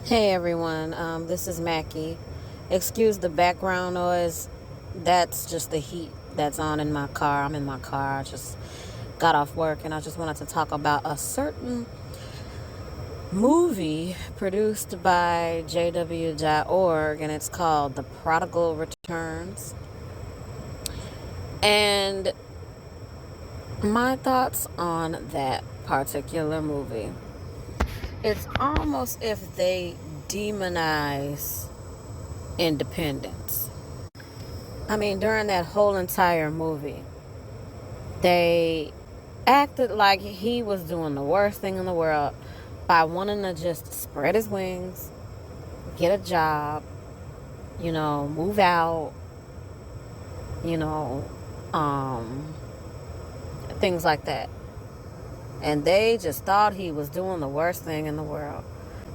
Hey everyone, this is Mackie. Excuse the background noise. That's just the heat that's on in my car. I'm in my car. I just got off work and I just wanted to talk about a certain movie produced by JW.org, and it's called The Prodigal Returns. And my thoughts on that particular movie. It's almost if they demonize independence. I mean, during that whole entire movie, they acted like he was doing the worst thing in the world by wanting to just spread his wings, get a job, move out, you know, um, things like that. And they just thought he was doing the worst thing in the world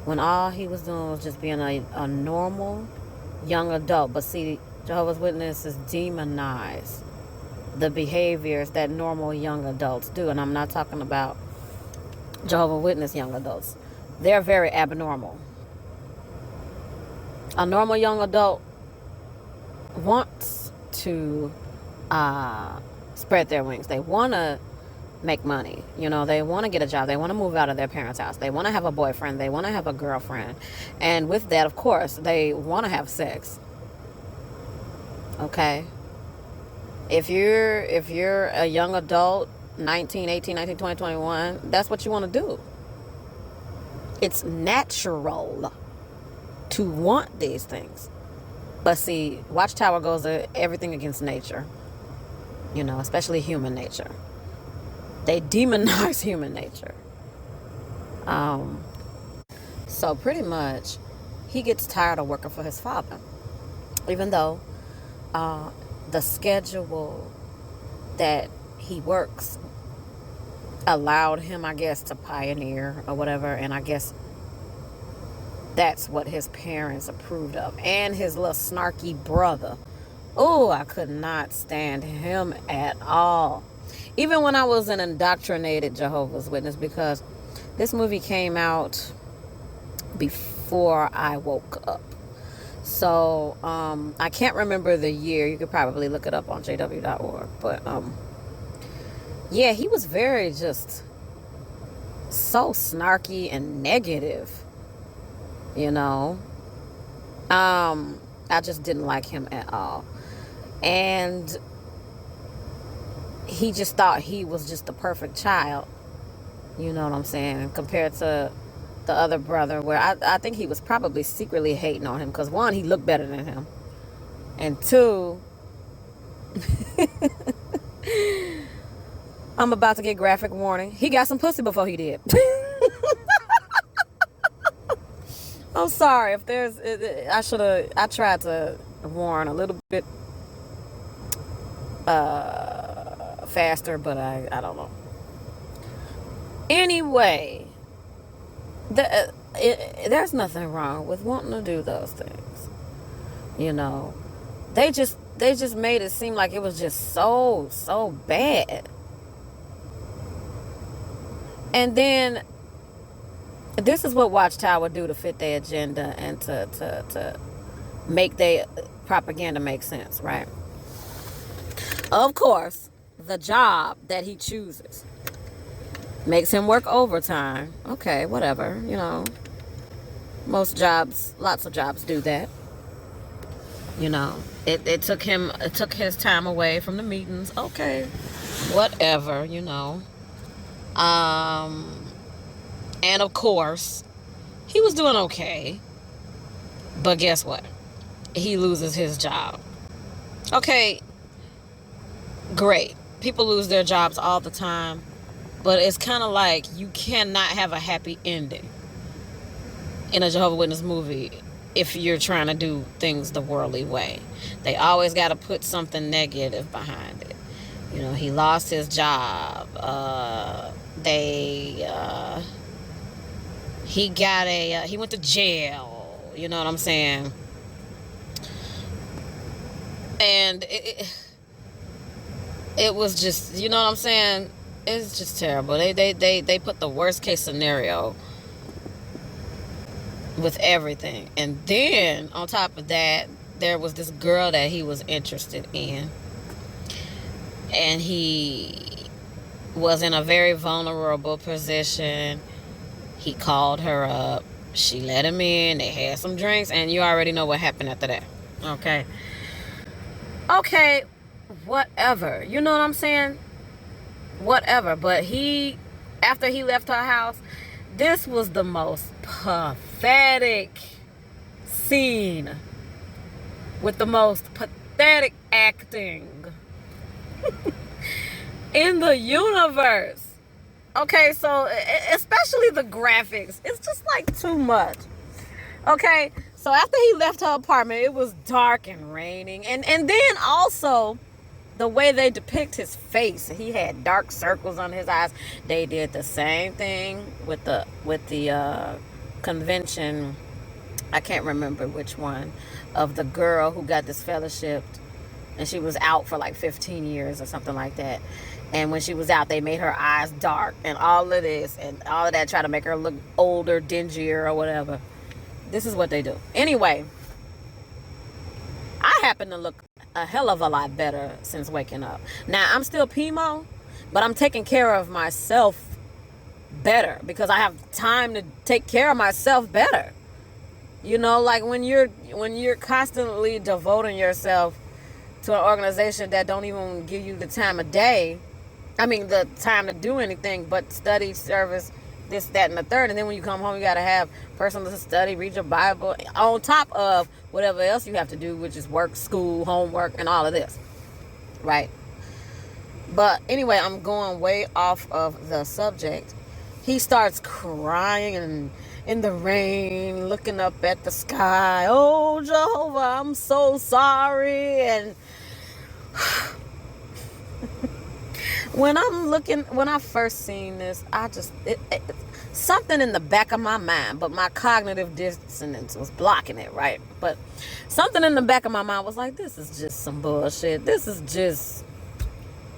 when all he was doing was just being a normal young adult. But see, Jehovah's Witnesses demonize the behaviors that normal young adults do. And I'm not talking about Jehovah's Witness young adults. They're very abnormal. A normal young adult wants to spread their wings. They want to make money. They want to get a job. They want to move out of their parents' house. They want to have a boyfriend. They want to have a girlfriend. And with that, of course, they want to have sex. Okay? If you're a young adult, 19, 18, 19, 20, 21, that's what you want to do. It's natural to want these things. But see, Watchtower goes to everything against nature. Especially human nature. They demonize human nature. So pretty much, he gets tired of working for his father. Even though the schedule that he works allowed him, I guess, to pioneer or whatever. And I guess that's what his parents approved of. And his little snarky brother. Oh, I could not stand him at all. Even when I was an indoctrinated Jehovah's Witness, because this movie came out before I woke up. So, I can't remember the year. You could probably look it up on jw.org. But, yeah, he was very just so snarky and negative, I just didn't like him at all. And he just thought he was just the perfect child. You know what I'm saying? Compared to the other brother, where I think he was probably secretly hating on him. Because one, he looked better than him. And two, I'm about to get graphic warning. He got some pussy before he did. I'm sorry if there's, I tried to warn a little bit faster, but I don't know. Anyway, there's nothing wrong with wanting to do those things. They just made it seem like it was just so bad. And then this is what Watchtower do to fit their agenda and to make their propaganda make sense, right? Of course, the job that he chooses makes him work overtime. Okay, whatever, Most jobs, lots of jobs do that. It took his time away from the meetings. Okay, whatever, And of course, he was doing okay. But guess what? He loses his job. Okay, great. People lose their jobs all the time. But it's kind of like you cannot have a happy ending in a Jehovah's Witness movie if you're trying to do things the worldly way. They always got to put something negative behind it. He lost his job. He went to jail. You know what I'm saying? And it was just, you know what I'm saying? It's just terrible. They put the worst case scenario with everything. And then on top of that, there was this girl that he was interested in, and he was in a very vulnerable position. He called her up, she let him in, they had some drinks, and you already know what happened after that. Okay, whatever, you know what I'm saying? Whatever. But after he left her house, this was the most pathetic scene with the most pathetic acting in the universe. Okay, so especially the graphics, it's just like too much. Okay, so after he left her apartment, it was dark and raining, and then also the way they depict his face, he had dark circles on his eyes. They did the same thing with the convention. I can't remember which one, of the girl who got disfellowshipped, and she was out for like 15 years or something like that. And when she was out, they made her eyes dark and all of this and all of that, try to make her look older, dingier, or whatever. This is what they do. Anyway, I happen to look a hell of a lot better since waking up. Now, I'm still P.I.M.O, but I'm taking care of myself better because I have time to take care of myself better. You know, like when you're constantly devoting yourself to an organization that don't even give you the time of day, I mean, the time to do anything but study, service, this, that, and the third. And then when you come home, you got to have personal study, read your Bible, on top of whatever else you have to do, which is work, school, homework, and all of this. Right? But anyway, I'm going way off of the subject. He starts crying and in the rain, looking up at the sky. Oh, Jehovah, I'm so sorry. And when I first seen this, I just, something in the back of my mind, but my cognitive dissonance was blocking it, right? But something in the back of my mind was like, this is just some bullshit. This is just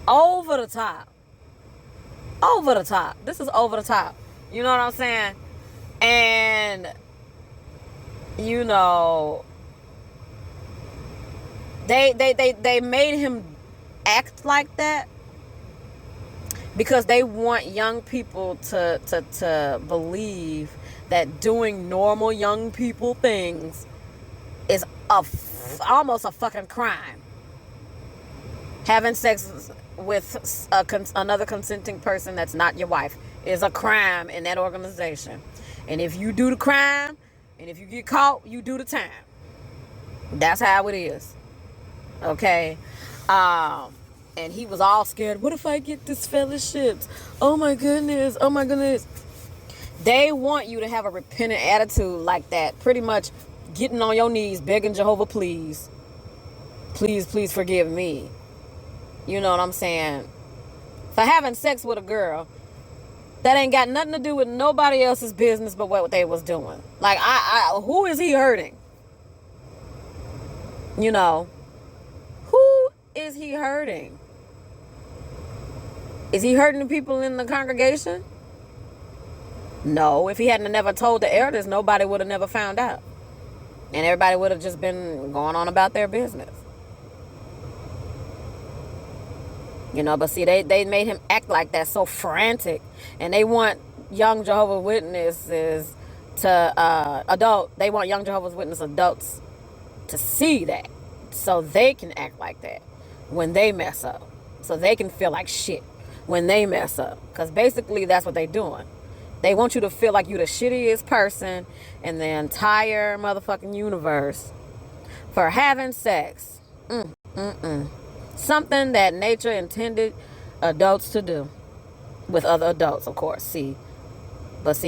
over the top. Over the top. This is over the top. You know what I'm saying? And, you know, they made him act like that because they want young people to believe that doing normal young people things is almost a fucking crime. Having sex with another consenting person that's not your wife is a crime in that organization. And if you do the crime, and if you get caught, you do the time. That's how it is. Okay? And he was all scared. What if I get disfellowshipped? Oh my goodness. Oh my goodness. They want you to have a repentant attitude like that. Pretty much getting on your knees, begging Jehovah, please. Please, please forgive me. You know what I'm saying? For having sex with a girl that ain't got nothing to do with nobody else's business but what they was doing. Like, who is he hurting? You know, who is he hurting? Is he hurting the people in the congregation? No. If he hadn't never told the elders, nobody would have never found out. And everybody would have just been going on about their business. You know, but see, they made him act like that, so frantic. And they want young Jehovah's Witnesses they want young Jehovah's Witness adults to see that. So they can act like that when they mess up. So they can feel like shit when they mess up. Because basically that's what they're doing. They want you to feel like you're the shittiest person in the entire motherfucking universe for having sex. Something that nature intended adults to do with other adults, of course. See,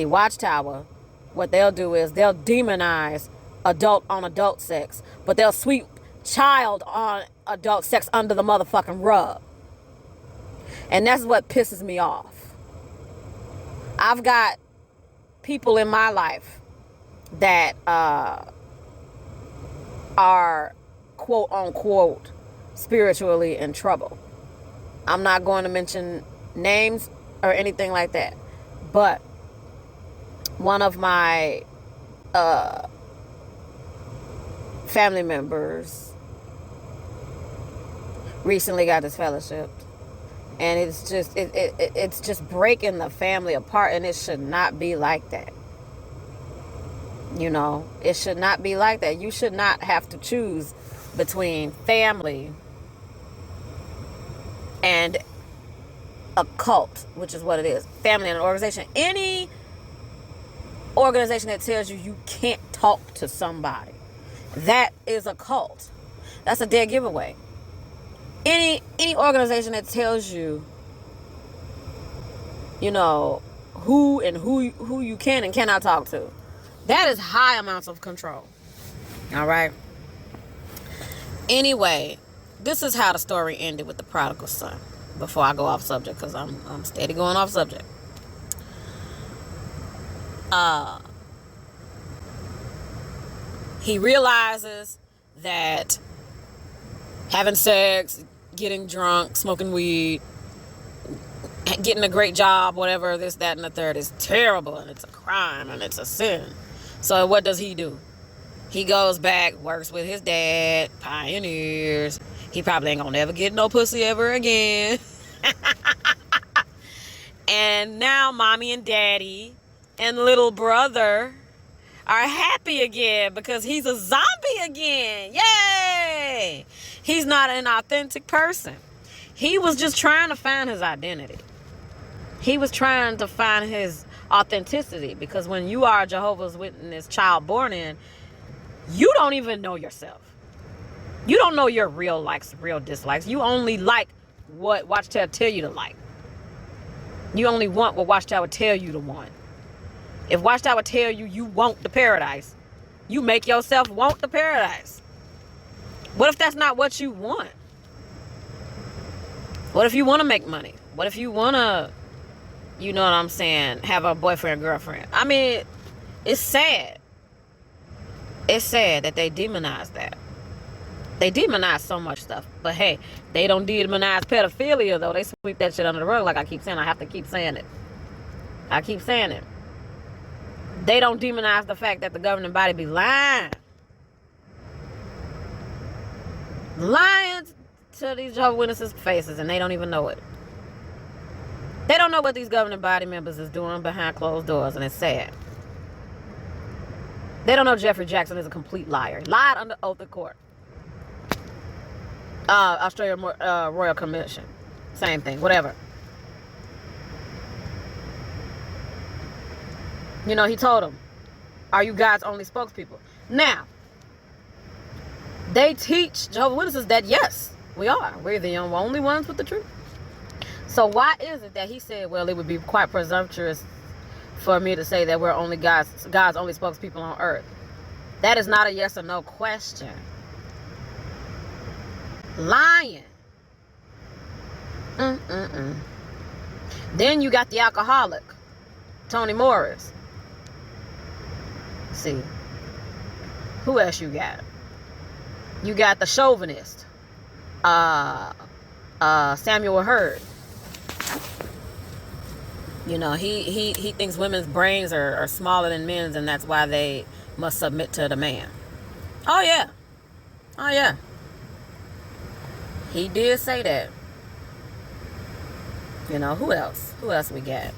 Watchtower, what they'll do is they'll demonize adult on adult sex, but they'll sweep child on adult sex under the motherfucking rug. And that's what pisses me off. I've got people in my life that are quote unquote spiritually in trouble. I'm not going to mention names or anything like that, but one of my family members recently got disfellowshipped, and it's just breaking the family apart, and it should not be like that. You know, it should not be like that. You should not have to choose between family and a cult, which is what it is. Family and an organization. Any organization that tells you can't talk to somebody, that is a cult. That's a dead giveaway. Any organization that tells you, you know, who you can and cannot talk to, that is high amounts of control. All right. Anyway, this is how the story ended with the prodigal son. Before I go off subject, because I'm steady going off subject. He realizes that having sex, getting drunk, smoking weed, getting a great job, whatever, this, that, and the third is terrible, and it's a crime, and it's a sin. So what does he do? He goes back, works with his dad, pioneers. He probably ain't gonna never get no pussy ever again. And now mommy and daddy and little brother are happy again because he's a zombie again. Yay! He's not an authentic person. He was just trying to find his identity. He was trying to find his authenticity, because when you are a Jehovah's Witness child born in, you don't even know yourself. You don't know your real likes, real dislikes. You only like what Watchtower tell you to like. You only want what Watchtower tell you to want. If Watchtower tell you you want the paradise, you make yourself want the paradise. What if that's not what you want? What if you want to make money? What if you want to, you know what I'm saying, have a boyfriend, girlfriend? I mean, it's sad. It's sad that they demonize that. They demonize so much stuff. But hey, they don't demonize pedophilia, though. They sweep that shit under the rug, like I keep saying. I have to keep saying it. I keep saying it. They don't demonize the fact that the governing body be lying. Lying to these Jehovah's Witnesses' faces, and they don't even know it. They don't know what these governing body members is doing behind closed doors, and it's sad. They don't know Geoffrey Jackson is a complete liar. Lied under oath of court. Australian Royal Commission. Same thing. Whatever. You know, he told them, are you God's only spokespeople? Now, they teach Jehovah's Witnesses that, yes, we are. We're the only ones with the truth. So why is it that he said, well, it would be quite presumptuous for me to say that we're only God's only spokespeople on earth? That is not a yes or no question. Lying. Then you got the alcoholic, Toni Morris. See, who else you got? You got the chauvinist, Samuel Hurd. You know, he thinks women's brains are smaller than men's, and that's why they must submit to the man. Oh yeah. He did say that. You know, who else? Who else we got?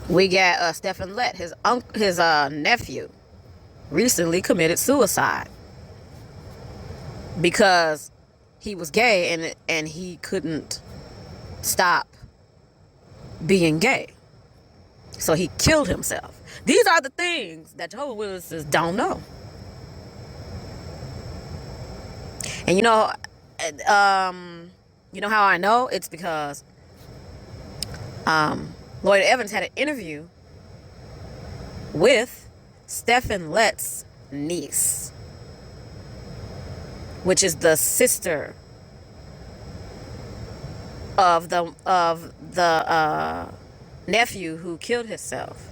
We got Stephen Lett, his nephew, recently committed suicide because he was gay and he couldn't stop being gay. So he killed himself. These are the things that Jehovah's Witnesses don't know. And you know how I know? It's because Lloyd Evans had an interview with Stephen Lett's niece, which is the sister of the nephew who killed himself.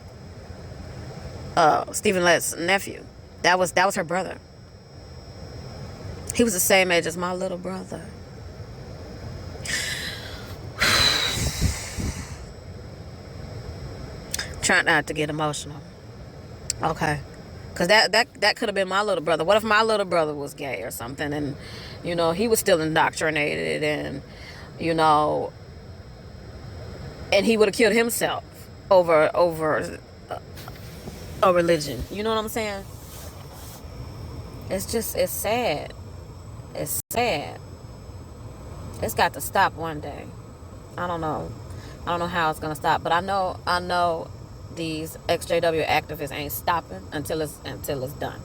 Stephen Lett's nephew. That was her brother. He was the same age as my little brother. Trying not to get emotional. Okay. Because that could have been my little brother. What if my little brother was gay or something, and he was still indoctrinated, and you know and he would have killed himself over a religion. You know what I'm saying? It's sad. It's sad. It's got to stop one day. I don't know. I don't know how it's gonna stop, but I know these XJW activists ain't stopping until it's done,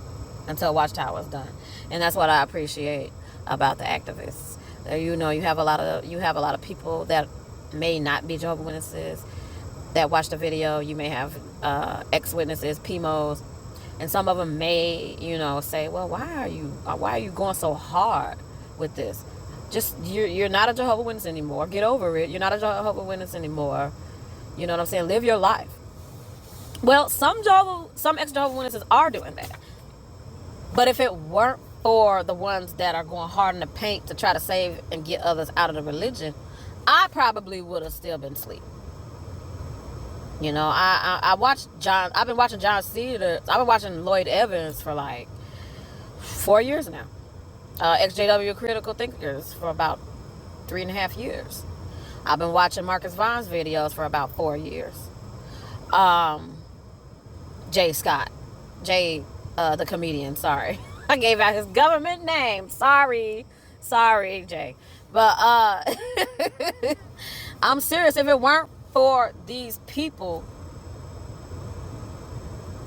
until Watchtower is done, and that's what I appreciate about the activists. You have a lot of people that may not be Jehovah's Witnesses that watch the video. You may have ex-witnesses, PIMOs, and some of them may, say, well, why are you going so hard with this? Just you're not a Jehovah's Witness anymore. Get over it. You're not a Jehovah's Witness anymore. You know what I'm saying? Live your life. Well, some ex-Jehovah's Witnesses are doing that. But if it weren't for the ones that are going hard in the paint to try to save and get others out of the religion, I probably would have still been asleep. I watched John. I've been watching John Cedar. I've been watching Lloyd Evans for like 4 years now. XJW Critical Thinkers for about 3.5 years. I've been watching Marcus Vaughn's videos for about 4 years. Jay Scott. Jay, the comedian, sorry. I gave out his government name. Sorry, Jay. But I'm serious. If it weren't for these people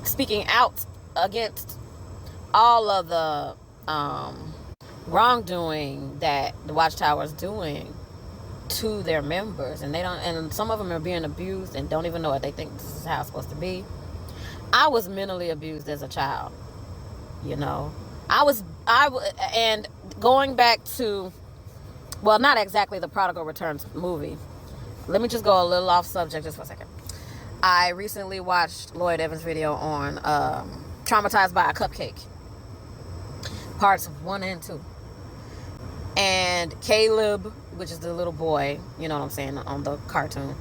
speaking out against all of the wrongdoing that the Watchtower is doing to their members, and some of them are being abused and don't even know it. They think this is how it's supposed to be. I was mentally abused as a child. And going back to, well, not exactly the Prodigal Returns movie. Let me just go a little off subject just for a second. I recently watched Lloyd Evans' video on Traumatized by a Cupcake, parts 1 and 2. And Caleb, which is the little boy, you know what I'm saying, on the cartoon,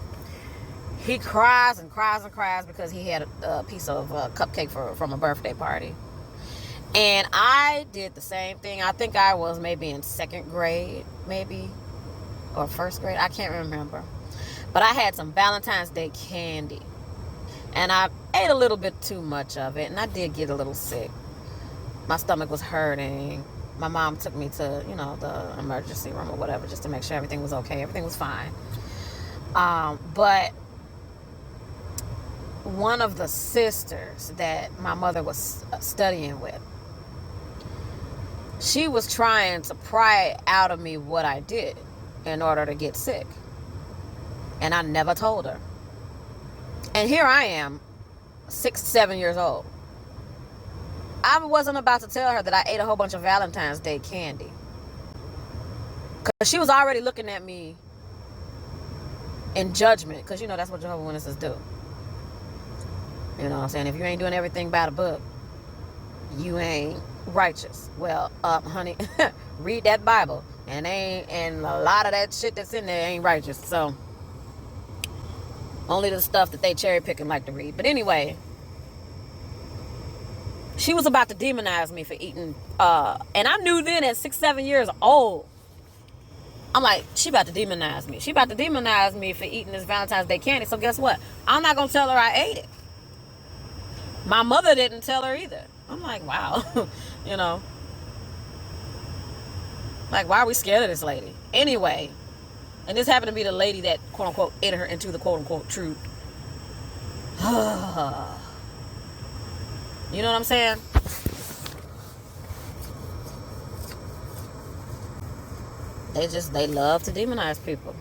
he cries and cries and cries because he had a piece of cupcake from a birthday party. And I did the same thing. I think I was maybe in 2nd grade, maybe, or 1st grade. I can't remember. But I had some Valentine's Day candy. And I ate a little bit too much of it. And I did get a little sick. My stomach was hurting. My mom took me to, the emergency room or whatever, just to make sure everything was okay. Everything was fine. But one of the sisters that my mother was studying with, she was trying to pry out of me what I did in order to get sick. And I never told her. And here I am, 6, 7 years old. I wasn't about to tell her that I ate a whole bunch of Valentine's Day candy. Because she was already looking at me in judgment. Because, that's what Jehovah's Witnesses do. You know what I'm saying? If you ain't doing everything by the book, you ain't righteous. Well, honey, read that Bible. And a lot of that shit that's in there ain't righteous. So, only the stuff that they cherry pick and like to read. But anyway, she was about to demonize me for eating. And I knew then at 6, 7 years old, I'm like, she about to demonize me. She about to demonize me for eating this Valentine's Day candy. So guess what? I'm not going to tell her I ate it. My mother didn't tell her either. I'm like, wow. Like, why are we scared of this lady? Anyway. And this happened to be the lady that, quote unquote, ate her into the quote unquote truth. You know what I'm saying? They love to demonize people.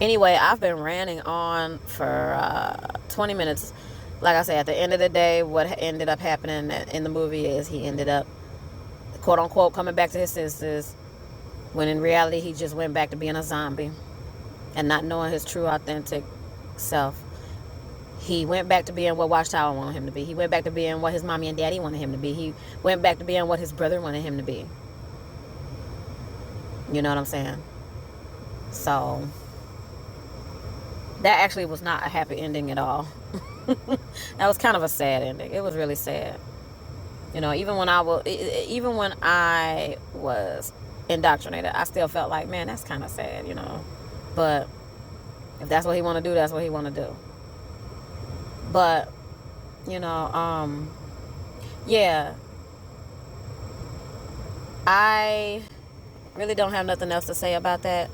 Anyway, I've been ranting on for 20 minutes. Like I said, at the end of the day, what ended up happening in the movie is he ended up, quote unquote, coming back to his senses, when in reality he just went back to being a zombie and not knowing his true authentic self. He went back to being what Watchtower wanted him to be. He went back to being what his mommy and daddy wanted him to be. He went back to being what his brother wanted him to be. You know what I'm saying? So that actually was not a happy ending at all. That was kind of a sad ending. It was really sad. You know, even when I was indoctrinated, I still felt like, man, that's kind of sad, you know. But if that's what he want to do, that's what he want to do. But, you know, yeah, I really don't have nothing else to say about that.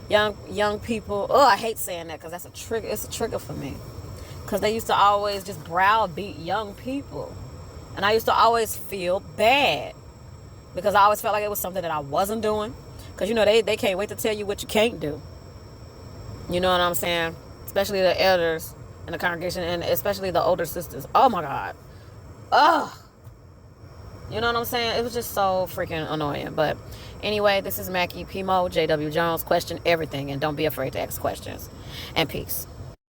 Young people. Oh, I hate saying that because that's a trigger. It's a trigger for me because they used to always just browbeat young people, and I used to always feel bad because I always felt like it was something that I wasn't doing. Because, you know, they can't wait to tell you what you can't do. You know what I'm saying? Especially the elders in the congregation, and especially the older sisters. Oh my God. Ugh. You know what I'm saying? It was just so freaking annoying. But anyway, this is Mackie, P.I.M.O JW Jones. Question everything and don't be afraid to ask questions. And peace.